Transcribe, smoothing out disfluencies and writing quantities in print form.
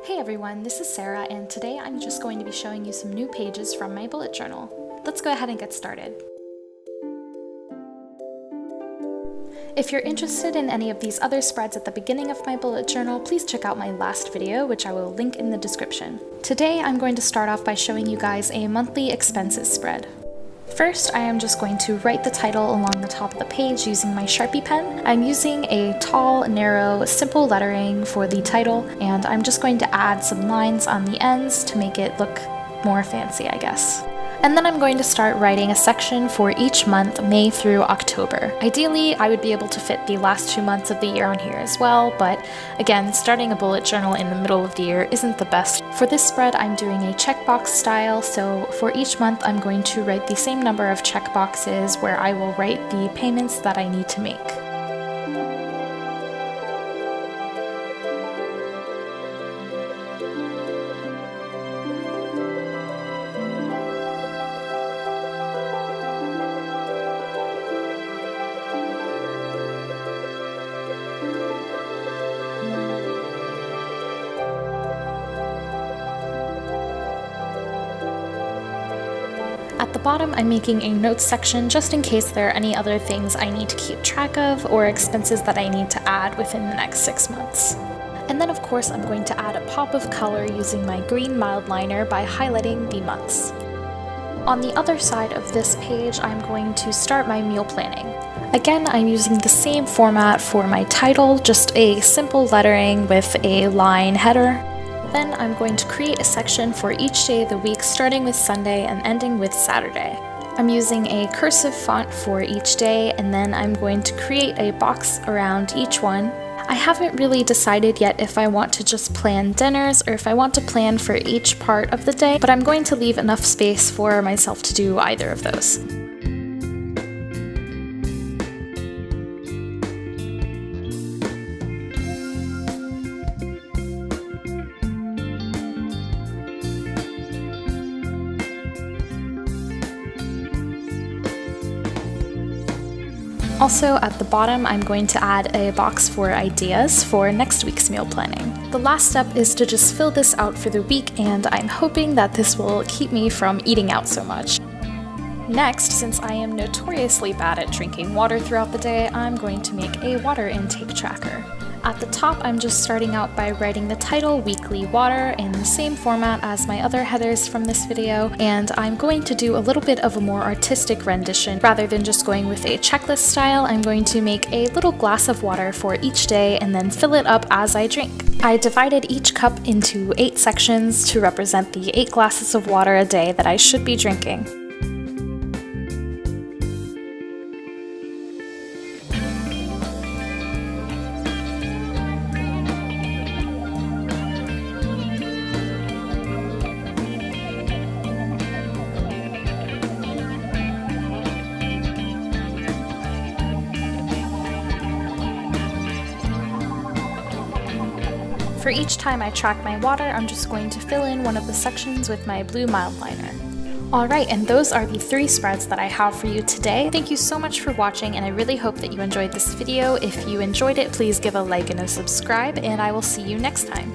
Hey everyone, this is Sarah, and today I'm just going to be showing you some new pages from my bullet journal. Let's go ahead and get started. If you're interested in any of these other spreads at the beginning of my bullet journal, please check out my last video, which I will link in the description. Today I'm going to start off by showing you guys a monthly expenses spread. First, I am just going to write the title along the top of the page using my Sharpie pen. I'm using a tall, narrow, simple lettering for the title, and I'm just going to add some lines on the ends to make it look more fancy, I guess. And then I'm going to start writing a section for each month, May through October. Ideally, I would be able to fit the last 2 months of the year on here as well, but again, starting a bullet journal in the middle of the year isn't the best. For this spread, I'm doing a checkbox style, so for each month I'm going to write the same number of checkboxes where I will write the payments that I need to make. At the bottom, I'm making a notes section just in case there are any other things I need to keep track of or expenses that I need to add within the next 6 months. And then of course I'm going to add a pop of color using my green mild liner by highlighting the months. On the other side of this page, I'm going to start my meal planning. Again, I'm using the same format for my title, just a simple lettering with a line header. Then I'm going to create a section for each day of the week, starting with Sunday and ending with Saturday. I'm using a cursive font for each day, and then I'm going to create a box around each one. I haven't really decided yet if I want to just plan dinners or if I want to plan for each part of the day, but I'm going to leave enough space for myself to do either of those. Also, at the bottom, I'm going to add a box for ideas for next week's meal planning. The last step is to just fill this out for the week, and I'm hoping that this will keep me from eating out so much. Next, since I am notoriously bad at drinking water throughout the day, I'm going to make a water intake tracker. At the top, I'm just starting out by writing the title, Weekly Water, in the same format as my other headers from this video, and I'm going to do a little bit of a more artistic rendition. Rather than just going with a checklist style, I'm going to make a little glass of water for each day and then fill it up as I drink. I divided each cup into 8 sections to represent the 8 glasses of water a day that I should be drinking. For each time I track my water, I'm just going to fill in one of the sections with my blue mild liner. Alright, and those are the 3 spreads that I have for you today. Thank you so much for watching, and I really hope that you enjoyed this video. If you enjoyed it, please give a like and a subscribe, and I will see you next time.